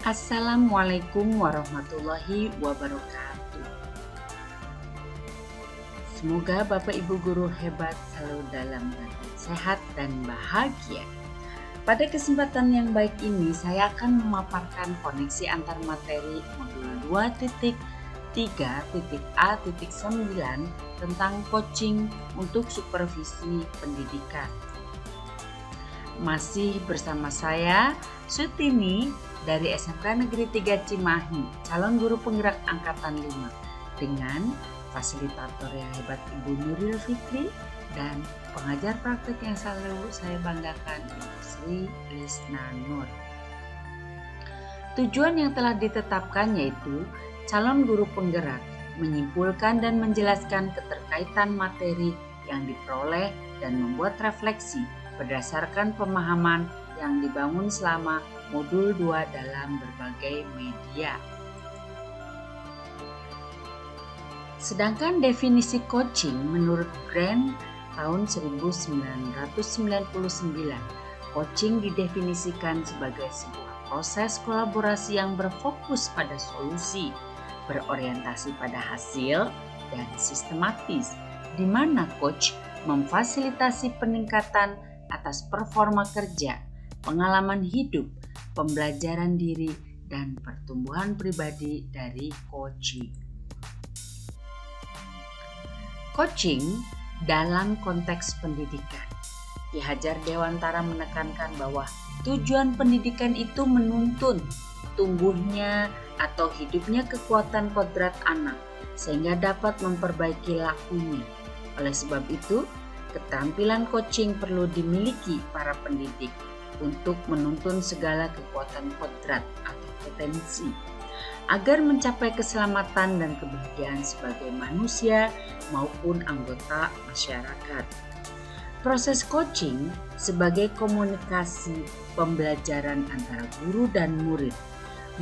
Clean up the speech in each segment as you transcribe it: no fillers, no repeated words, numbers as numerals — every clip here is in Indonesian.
Assalamualaikum warahmatullahi wabarakatuh. Semoga Bapak Ibu guru hebat selalu dalam keadaan sehat dan bahagia. Pada kesempatan yang baik ini saya akan memaparkan koneksi antar materi modul 2.3.A.9 tentang coaching untuk supervisi pendidikan. Masih bersama saya Sutini dari SMK Negeri 3 Cimahi, calon guru penggerak angkatan 5 dengan fasilitator yang hebat Ibu Nuril Fikri dan pengajar praktek yang selalu saya banggakan Ibu Sri Lisna Nur. Tujuan yang telah ditetapkan yaitu calon guru penggerak menyimpulkan dan menjelaskan keterkaitan materi yang diperoleh dan membuat refleksi berdasarkan pemahaman yang dibangun selama modul 2 dalam berbagai media. Sedangkan definisi coaching menurut Grant tahun 1999, coaching didefinisikan sebagai sebuah proses kolaborasi yang berfokus pada solusi, berorientasi pada hasil, dan sistematis, di mana coach memfasilitasi peningkatan atas performa kerja, pengalaman hidup, pembelajaran diri, dan pertumbuhan pribadi dari coaching. Coaching dalam konteks pendidikan. Ki Hajar Dewantara menekankan bahwa tujuan pendidikan itu menuntun tumbuhnya atau hidupnya kekuatan kodrat anak sehingga dapat memperbaiki lakunya. Oleh sebab itu, keterampilan coaching perlu dimiliki para pendidik untuk menuntun segala kekuatan kodrat atau potensi agar mencapai keselamatan dan kebahagiaan sebagai manusia maupun anggota masyarakat. Proses coaching sebagai komunikasi pembelajaran antara guru dan murid.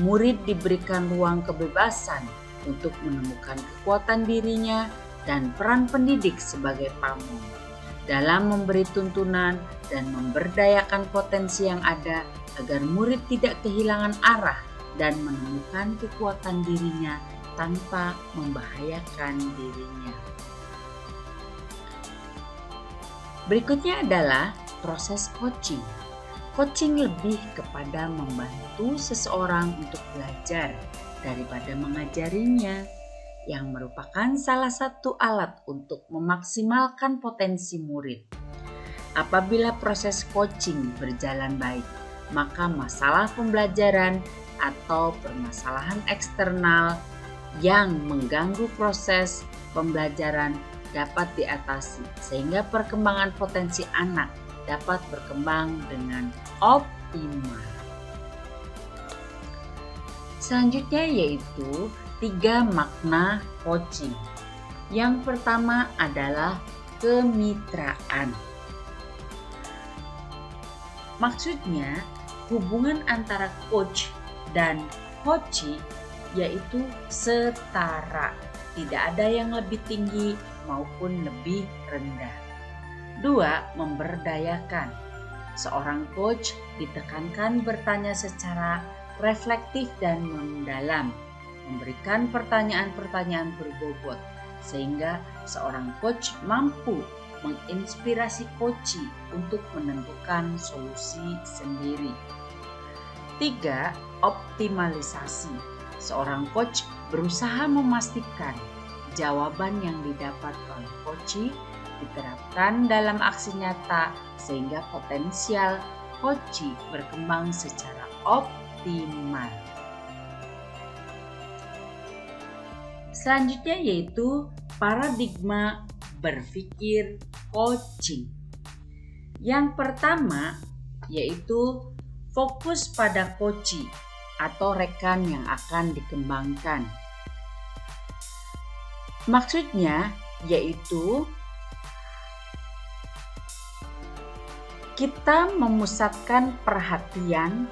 Murid diberikan ruang kebebasan untuk menemukan kekuatan dirinya dan peran pendidik sebagai pamong dalam memberi tuntunan dan memberdayakan potensi yang ada agar murid tidak kehilangan arah dan menemukan kekuatan dirinya tanpa membahayakan dirinya. Berikutnya adalah proses coaching. Coaching lebih kepada membantu seseorang untuk belajar daripada mengajarinya, yang merupakan salah satu alat untuk memaksimalkan potensi murid. Apabila proses coaching berjalan baik, maka masalah pembelajaran atau permasalahan eksternal yang mengganggu proses pembelajaran dapat diatasi sehingga perkembangan potensi anak dapat berkembang dengan optimal. Selanjutnya yaitu 3 makna coaching. Yang pertama adalah kemitraan. Maksudnya hubungan antara coach dan coachee yaitu setara, tidak ada yang lebih tinggi maupun lebih rendah. 2. Memberdayakan. Seorang coach ditekankan bertanya secara reflektif dan mendalam, memberikan pertanyaan-pertanyaan berbobot sehingga seorang coach mampu menginspirasi coachee untuk menentukan solusi sendiri. 3. Optimalisasi. Seorang coach berusaha memastikan jawaban yang didapat oleh coachee diterapkan dalam aksi nyata sehingga potensial coachee berkembang secara optimal. Selanjutnya yaitu paradigma berpikir coaching. Yang pertama yaitu fokus pada coachee atau rekan yang akan dikembangkan. Maksudnya yaitu kita memusatkan perhatian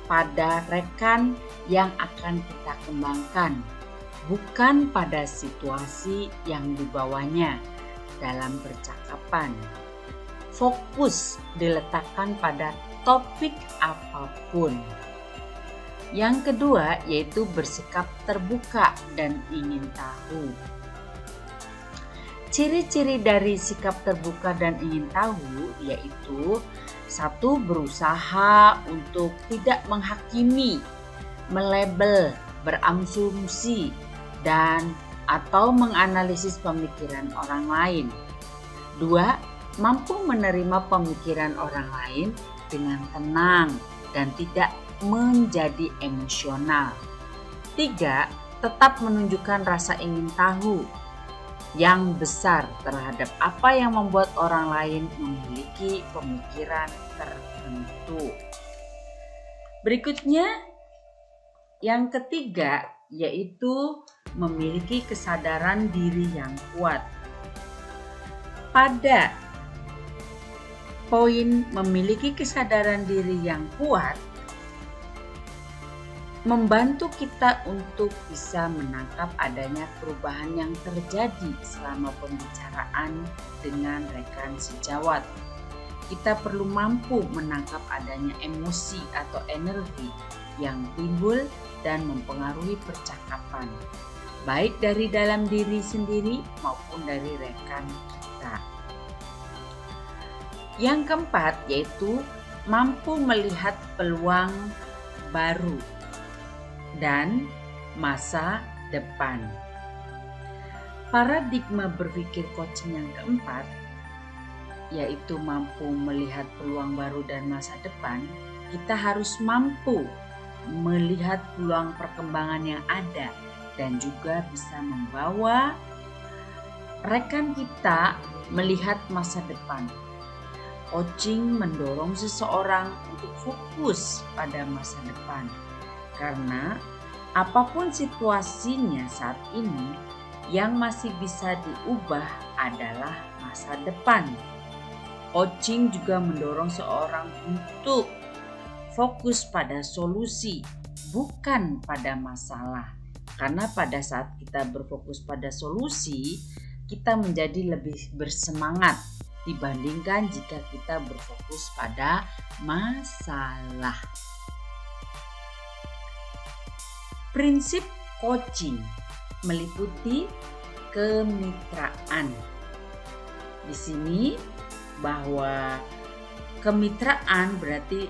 pada rekan yang akan kita kembangkan, bukan pada situasi yang dibawanya dalam percakapan. Fokus diletakkan pada topik apapun. Yang kedua yaitu bersikap terbuka dan ingin tahu. Ciri-ciri dari sikap terbuka dan ingin tahu yaitu: 1. Berusaha untuk tidak menghakimi, melabel, berasumsi, dan atau menganalisis pemikiran orang lain. 2. Mampu menerima pemikiran orang lain dengan tenang dan tidak menjadi emosional. 3. Tetap menunjukkan rasa ingin tahu yang besar terhadap apa yang membuat orang lain memiliki pemikiran tertentu. Berikutnya, yang ketiga yaitu memiliki kesadaran diri yang kuat. Pada poin memiliki kesadaran diri yang kuat membantu kita untuk bisa menangkap adanya perubahan yang terjadi selama pembicaraan dengan rekan sejawat. Kita perlu mampu menangkap adanya emosi atau energi yang timbul dan mempengaruhi percakapan, baik dari dalam diri sendiri maupun dari rekan kita. Yang keempat yaitu mampu melihat peluang baru dan masa depan. Paradigma berpikir coaching yang keempat yaitu mampu melihat peluang baru dan masa depan. Kita harus mampu melihat peluang perkembangan yang ada dan juga bisa membawa rekan kita melihat masa depan. Coaching mendorong seseorang untuk fokus pada masa depan. Karena apapun situasinya saat ini, yang masih bisa diubah adalah masa depan. Coaching juga mendorong seorang untuk fokus pada solusi, bukan pada masalah. Karena pada saat kita berfokus pada solusi, kita menjadi lebih bersemangat dibandingkan jika kita berfokus pada masalah. Prinsip coaching meliputi kemitraan. Di sini bahwa kemitraan berarti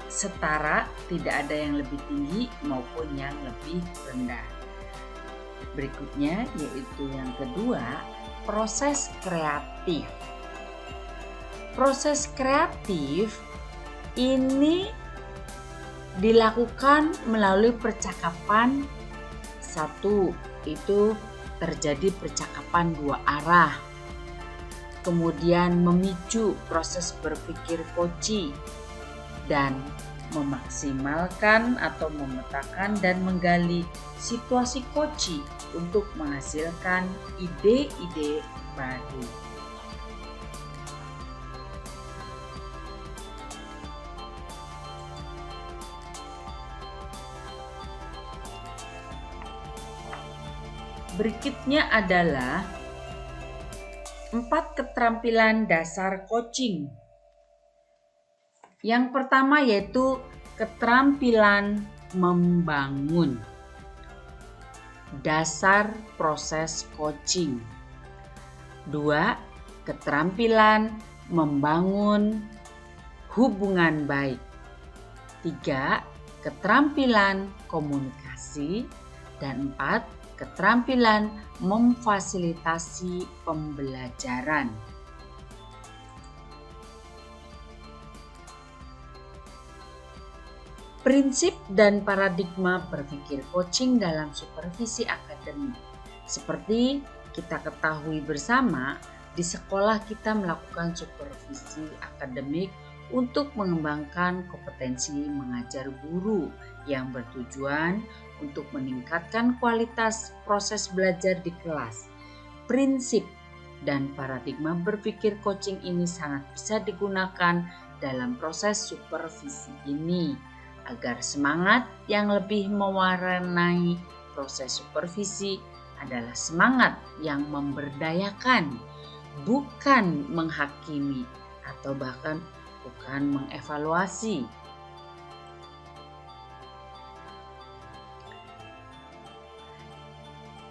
setara, tidak ada yang lebih tinggi maupun yang lebih rendah. Berikutnya yaitu yang kedua, proses kreatif. Proses kreatif ini dilakukan melalui percakapan. Satu, itu terjadi percakapan dua arah. Kemudian memicu proses berpikir coaching dan memaksimalkan atau memetakan dan menggali situasi coaching untuk menghasilkan ide-ide baru. Berikutnya adalah 4 keterampilan dasar coaching. Yang pertama yaitu keterampilan membangun. Dasar proses coaching. 2. Keterampilan membangun hubungan baik. 3. Keterampilan komunikasi. Dan 4. Keterampilan memfasilitasi pembelajaran. Prinsip dan paradigma berpikir coaching dalam supervisi akademik. Seperti kita ketahui bersama, di sekolah kita melakukan supervisi akademik untuk mengembangkan kompetensi mengajar guru yang bertujuan untuk meningkatkan kualitas proses belajar di kelas. Prinsip dan paradigma berpikir coaching ini sangat bisa digunakan dalam proses supervisi ini agar semangat yang lebih mewarnai proses supervisi adalah semangat yang memberdayakan, bukan menghakimi atau bahkan bukan mengevaluasi.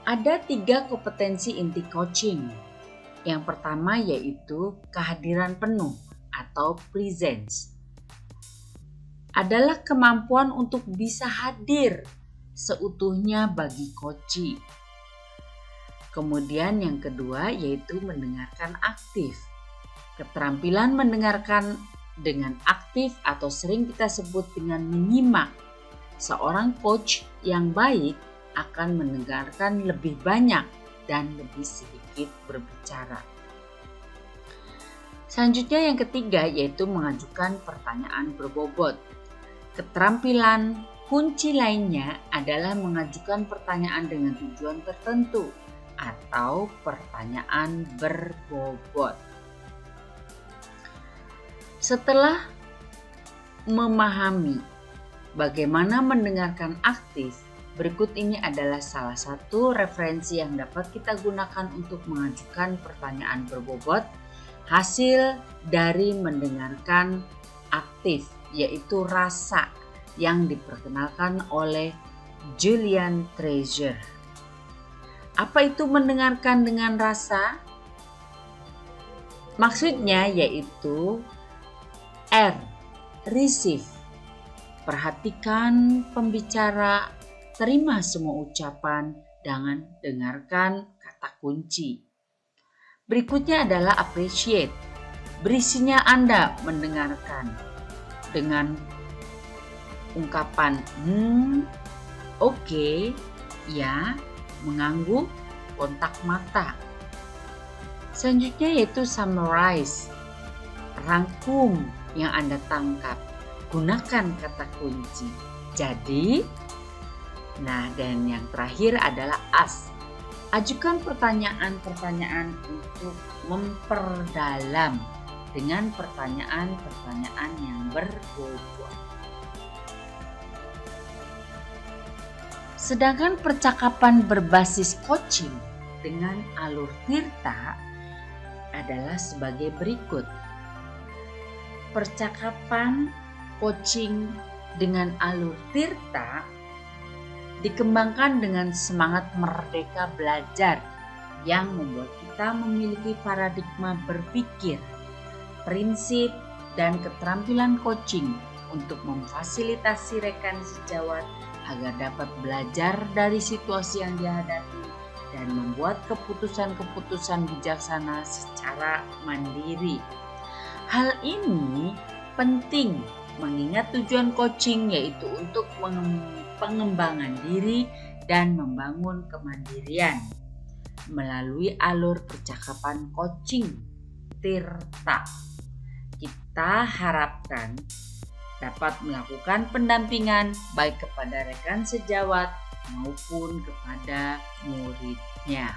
Ada 3 kompetensi inti coaching. Yang pertama yaitu kehadiran penuh atau presence. Adalah kemampuan untuk bisa hadir seutuhnya bagi coachee. Kemudian yang kedua yaitu mendengarkan aktif. Keterampilan mendengarkan dengan aktif atau sering kita sebut dengan menyimak. Seorang coach yang baik akan mendengarkan lebih banyak dan lebih sedikit berbicara. Selanjutnya yang ketiga yaitu mengajukan pertanyaan berbobot. Keterampilan kunci lainnya adalah mengajukan pertanyaan dengan tujuan tertentu atau pertanyaan berbobot. Setelah memahami bagaimana mendengarkan aktif, berikut ini adalah salah satu referensi yang dapat kita gunakan untuk mengajukan pertanyaan berbobot hasil dari mendengarkan aktif, yaitu rasa yang diperkenalkan oleh Julian Treasure. Apa itu mendengarkan dengan rasa? Maksudnya yaitu R. Receive. Perhatikan pembicara, terima semua ucapan, dan dengarkan kata kunci. Berikutnya adalah appreciate. Berisinya Anda mendengarkan dengan ungkapan oke, ya, mengangguk, kontak mata. Selanjutnya yaitu summarize. Rangkum yang Anda tangkap. Gunakan kata kunci. Jadi, dan yang terakhir adalah ask. Ajukan pertanyaan-pertanyaan untuk memperdalam dengan pertanyaan-pertanyaan yang berbobot. Sedangkan percakapan berbasis coaching dengan alur Tirta adalah sebagai berikut. Percakapan coaching dengan alur Tirta dikembangkan dengan semangat merdeka belajar yang membuat kita memiliki paradigma berpikir, prinsip, dan keterampilan coaching untuk memfasilitasi rekan sejawat agar dapat belajar dari situasi yang dihadapi dan membuat keputusan-keputusan bijaksana secara mandiri. Hal ini penting mengingat tujuan coaching yaitu untuk pengembangan diri dan membangun kemandirian melalui alur percakapan coaching Tirta. Kita harapkan dapat melakukan pendampingan baik kepada rekan sejawat maupun kepada muridnya.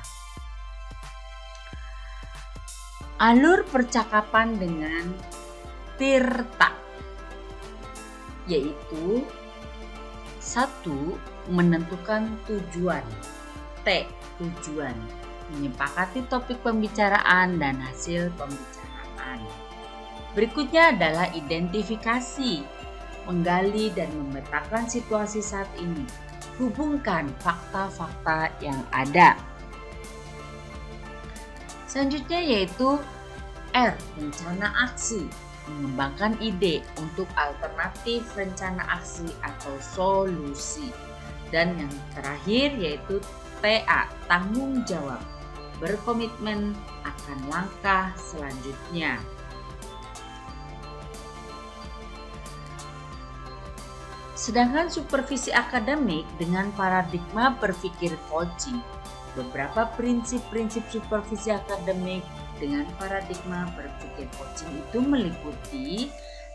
Alur percakapan dengan Tirta yaitu 1. Menentukan tujuan. T. Tujuan. Menyepakati topik pembicaraan dan hasil pembicaraan. Berikutnya adalah identifikasi. Menggali dan memetakan situasi saat ini. Hubungkan fakta-fakta yang ada. Selanjutnya yaitu R. Rencana aksi. Mengembangkan ide untuk alternatif rencana aksi atau solusi. Dan yang terakhir yaitu TA, tanggung jawab, berkomitmen akan langkah selanjutnya. Sedangkan supervisi akademik dengan paradigma berpikir coaching. Beberapa prinsip-prinsip supervisi akademik dengan paradigma berpikir coaching itu meliputi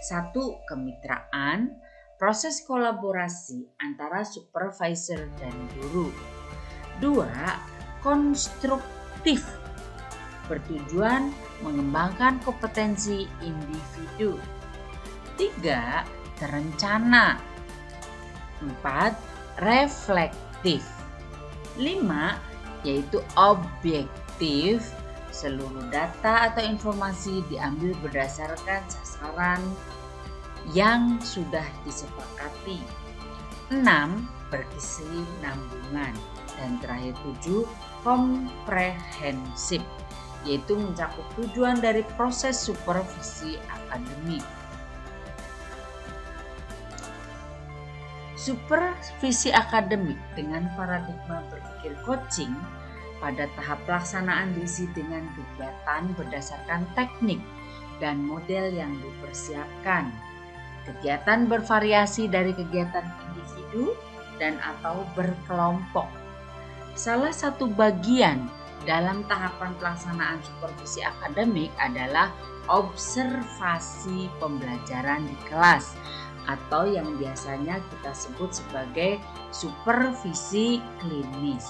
1. Kemitraan, proses kolaborasi antara supervisor dan guru. 2. Konstruktif, bertujuan mengembangkan kompetensi individu. 3. Terencana. 4. Reflektif. 5. Yaitu objektif. Seluruh data atau informasi diambil berdasarkan sasaran yang sudah disepakati. 6. Berkesinambungan. Dan terakhir 7, komprehensif, yaitu mencakup tujuan dari proses supervisi akademik. Supervisi akademik dengan paradigma berpikir coaching pada tahap pelaksanaan diisi dengan kegiatan berdasarkan teknik dan model yang dipersiapkan. Kegiatan bervariasi dari kegiatan individu dan atau berkelompok. Salah satu bagian dalam tahapan pelaksanaan supervisi akademik adalah observasi pembelajaran di kelas atau yang biasanya kita sebut sebagai supervisi klinis.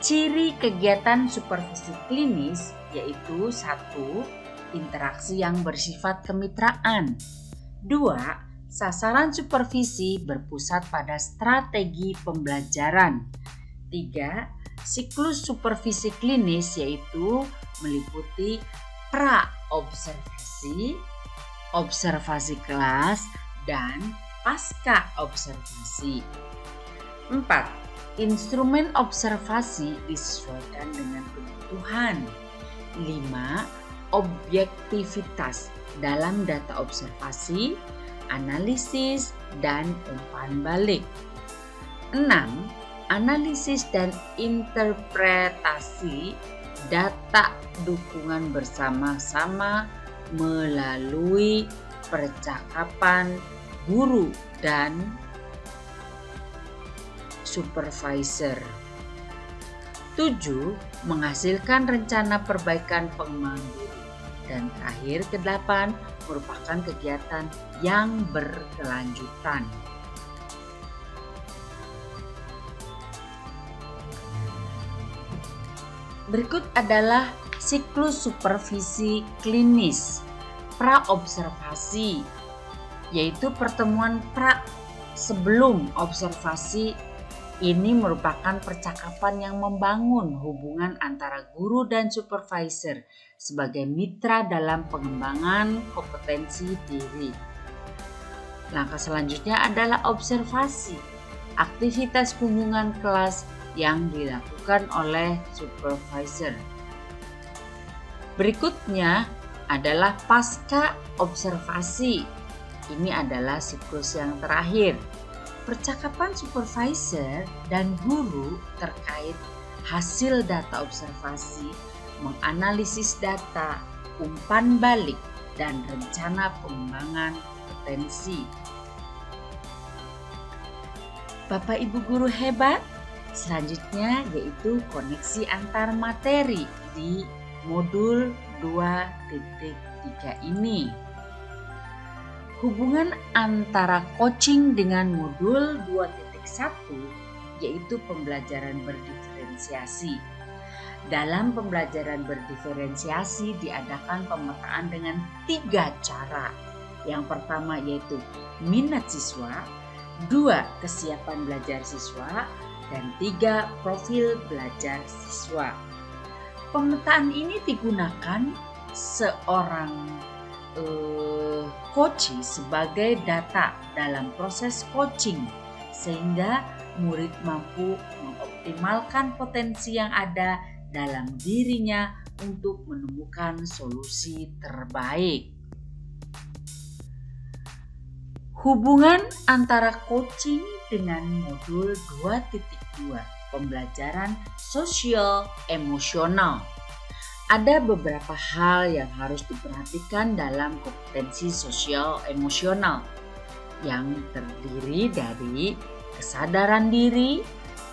Ciri kegiatan supervisi klinis yaitu 1. Interaksi yang bersifat kemitraan. 2. Sasaran supervisi berpusat pada strategi pembelajaran. 3. Siklus supervisi klinis yaitu meliputi pra-observasi, observasi kelas, dan pasca observasi. 4. Instrumen observasi disesuaikan dengan kebutuhan. 5. Objektivitas dalam data observasi, analisis, dan umpan balik. 6. Analisis dan interpretasi data dukungan bersama-sama melalui percakapan guru dan supervisor. 7. Menghasilkan rencana perbaikan pengembangan diri. Dan terakhir ke-8 merupakan kegiatan yang berkelanjutan. Berikut adalah siklus supervisi klinis. Pra-observasi, yaitu pertemuan pra sebelum observasi. Ini merupakan percakapan yang membangun hubungan antara guru dan supervisor sebagai mitra dalam pengembangan kompetensi diri. Langkah selanjutnya adalah observasi, aktivitas kunjungan kelas yang dilakukan oleh supervisor. Berikutnya adalah pasca observasi. Ini adalah siklus yang terakhir. Percakapan supervisor dan guru terkait hasil data observasi, menganalisis data, umpan balik, dan rencana pengembangan kompetensi. Bapak Ibu guru hebat, selanjutnya yaitu koneksi antar materi di modul 2.3 ini. Hubungan antara coaching dengan modul 2.1 yaitu pembelajaran berdiferensiasi. Dalam pembelajaran berdiferensiasi diadakan pemetaan dengan 3 cara. Yang pertama yaitu minat siswa, 2 kesiapan belajar siswa, dan 3 profil belajar siswa. Pemetaan ini digunakan seorang coach sebagai data dalam proses coaching sehingga murid mampu mengoptimalkan potensi yang ada dalam dirinya untuk menemukan solusi terbaik. Hubungan antara coaching dengan modul 2.2 pembelajaran sosial emosional. Ada beberapa hal yang harus diperhatikan dalam kompetensi sosial emosional yang terdiri dari kesadaran diri,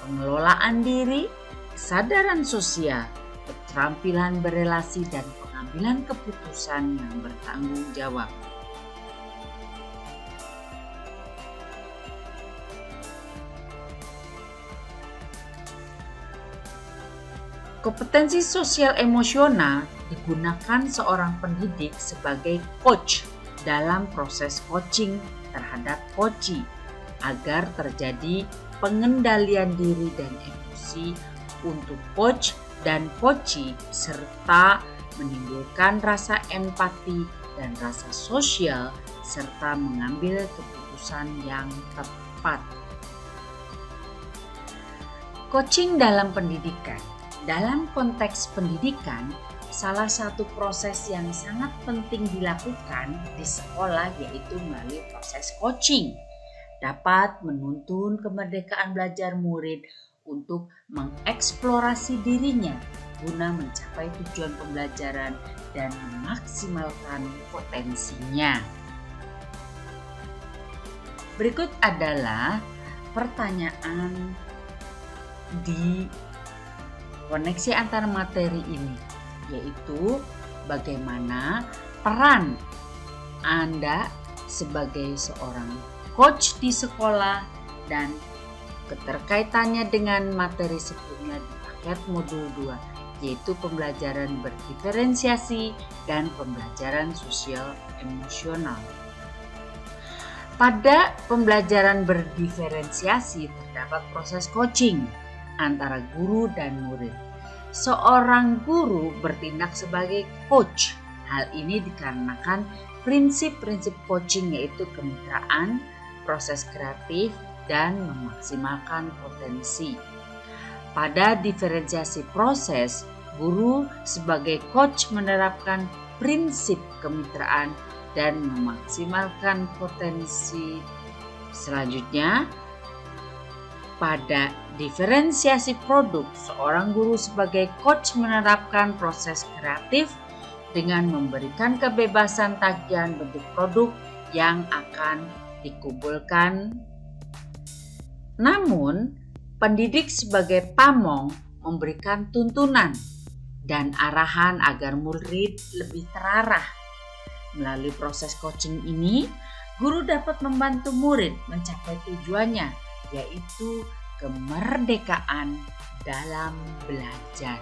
pengelolaan diri, kesadaran sosial, keterampilan berelasi, dan pengambilan keputusan yang bertanggung jawab. Kompetensi sosial emosional digunakan seorang pendidik sebagai coach dalam proses coaching terhadap coachee agar terjadi pengendalian diri dan emosi untuk coach dan coachee serta menimbulkan rasa empati dan rasa sosial serta mengambil keputusan yang tepat. Coaching dalam pendidikan. Dalam konteks pendidikan, salah satu proses yang sangat penting dilakukan di sekolah yaitu melalui proses coaching. Dapat menuntun kemerdekaan belajar murid untuk mengeksplorasi dirinya guna mencapai tujuan pembelajaran dan memaksimalkan potensinya. Berikut adalah pertanyaan di koneksi antar materi ini, yaitu bagaimana peran Anda sebagai seorang coach di sekolah dan keterkaitannya dengan materi sebelumnya di paket modul 2, yaitu pembelajaran berdiferensiasi dan pembelajaran sosial emosional. Pada pembelajaran berdiferensiasi terdapat proses coaching antara guru dan murid. Seorang guru bertindak sebagai coach. Hal ini dikarenakan prinsip-prinsip coaching yaitu kemitraan, proses kreatif, dan memaksimalkan potensi. Pada diferensiasi proses, guru sebagai coach menerapkan prinsip kemitraan dan memaksimalkan potensi. Selanjutnya, pada diferensiasi produk, seorang guru sebagai coach menerapkan proses kreatif dengan memberikan kebebasan tagihan bentuk produk yang akan dikumpulkan. Namun, pendidik sebagai pamong memberikan tuntunan dan arahan agar murid lebih terarah. Melalui proses coaching ini, guru dapat membantu murid mencapai tujuannya, yaitu kemerdekaan dalam belajar.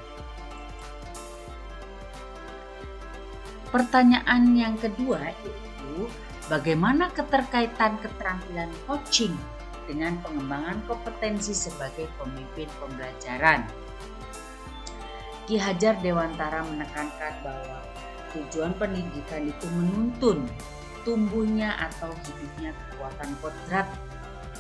Pertanyaan yang kedua yaitu bagaimana keterkaitan keterampilan coaching dengan pengembangan kompetensi sebagai pemimpin pembelajaran. Ki Hajar Dewantara menekankan bahwa tujuan pendidikan itu menuntun tumbuhnya atau hidupnya kekuatan kodrat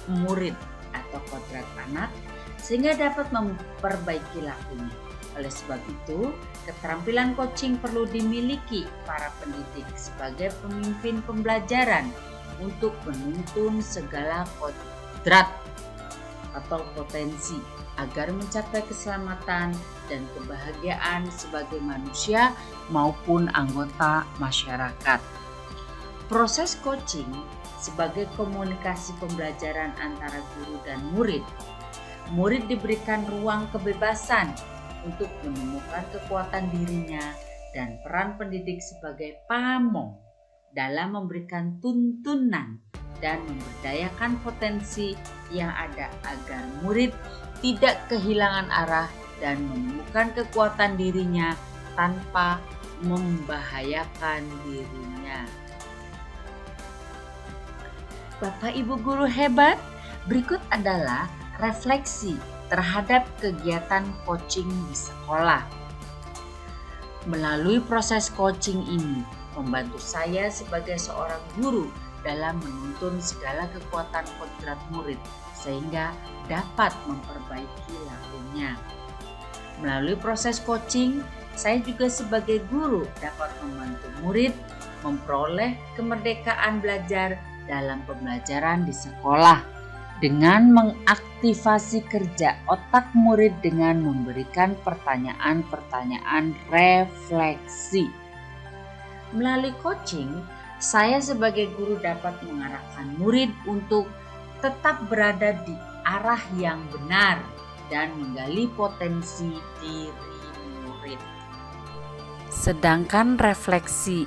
murid atau kodrat anak sehingga dapat memperbaiki lakunya. Oleh sebab itu, keterampilan coaching perlu dimiliki para pendidik sebagai pemimpin pembelajaran untuk menuntun segala kodrat atau potensi agar mencapai keselamatan dan kebahagiaan sebagai manusia maupun anggota masyarakat. Proses coaching sebagai komunikasi pembelajaran antara guru dan murid. Murid diberikan ruang kebebasan untuk menemukan kekuatan dirinya dan peran pendidik sebagai pamong dalam memberikan tuntunan dan memberdayakan potensi yang ada agar murid tidak kehilangan arah dan menemukan kekuatan dirinya tanpa membahayakan dirinya. Bapak Ibu guru hebat, berikut adalah refleksi terhadap kegiatan coaching di sekolah. Melalui proses coaching ini, membantu saya sebagai seorang guru dalam menuntun segala kekuatan kodrat murid sehingga dapat memperbaiki lakunya. Melalui proses coaching, saya juga sebagai guru dapat membantu murid memperoleh kemerdekaan belajar dalam pembelajaran di sekolah dengan mengaktifasi kerja otak murid dengan memberikan pertanyaan-pertanyaan refleksi. Melalui coaching, saya sebagai guru dapat mengarahkan murid untuk tetap berada di arah yang benar dan menggali potensi diri murid. Sedangkan refleksi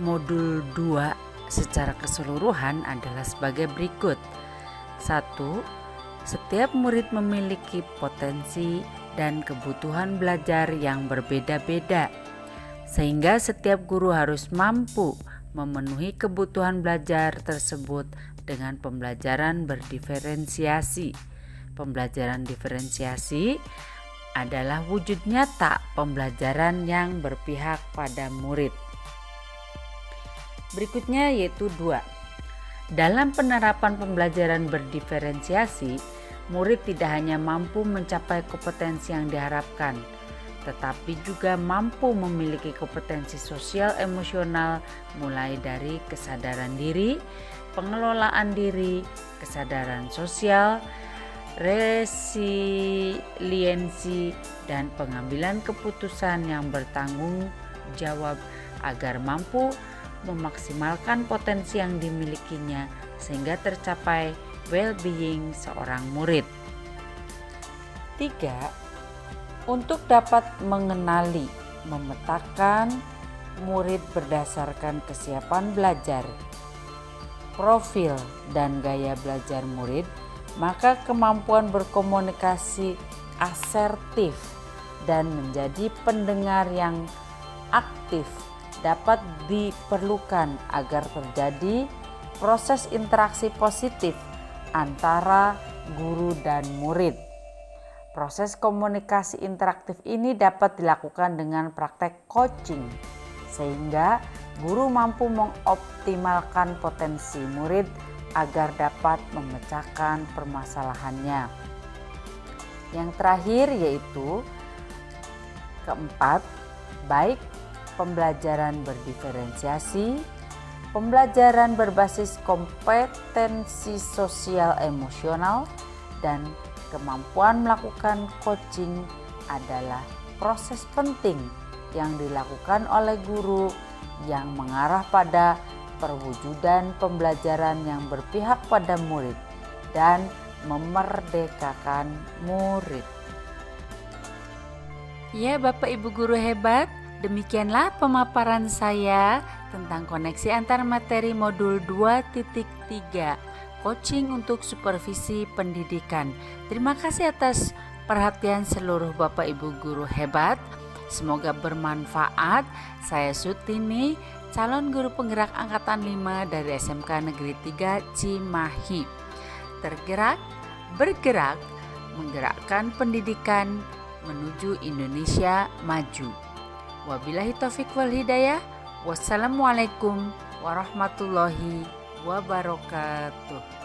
modul 2 secara keseluruhan adalah sebagai berikut. 1. Setiap murid memiliki potensi dan kebutuhan belajar yang berbeda-beda, sehingga setiap guru harus mampu memenuhi kebutuhan belajar tersebut dengan pembelajaran berdiferensiasi. Pembelajaran diferensiasi adalah wujud nyata pembelajaran yang berpihak pada murid. Berikutnya yaitu 2. Dalam penerapan pembelajaran berdiferensiasi, murid tidak hanya mampu mencapai kompetensi yang diharapkan, tetapi juga mampu memiliki kompetensi sosial emosional mulai dari kesadaran diri, pengelolaan diri, kesadaran sosial, resiliensi, dan pengambilan keputusan yang bertanggung jawab agar mampu memaksimalkan potensi yang dimilikinya sehingga tercapai well-being seorang murid. 3. Untuk dapat mengenali, memetakan murid berdasarkan kesiapan belajar, profil dan gaya belajar murid, maka kemampuan berkomunikasi asertif dan menjadi pendengar yang aktif dapat diperlukan agar terjadi proses interaksi positif antara guru dan murid. Proses komunikasi interaktif ini dapat dilakukan dengan praktek coaching, sehingga guru mampu mengoptimalkan potensi murid agar dapat memecahkan permasalahannya. Yang terakhir yaitu keempat, baik pembelajaran berdiferensiasi, pembelajaran berbasis kompetensi sosial emosional, dan kemampuan melakukan coaching adalah proses penting yang dilakukan oleh guru yang mengarah pada perwujudan pembelajaran yang berpihak pada murid dan memerdekakan murid. Ya Bapak Ibu guru hebat, demikianlah pemaparan saya tentang koneksi antar materi modul 2.3 coaching untuk supervisi pendidikan. Terima kasih atas perhatian seluruh Bapak Ibu guru hebat. Semoga bermanfaat. Saya Sutini, calon guru penggerak angkatan 5 dari SMK Negeri 3 Cimahi. Tergerak, bergerak, menggerakkan pendidikan menuju Indonesia maju. Wabillahi taufiq wal hidayah. Wassalamualaikum warahmatullahi wabarakatuh.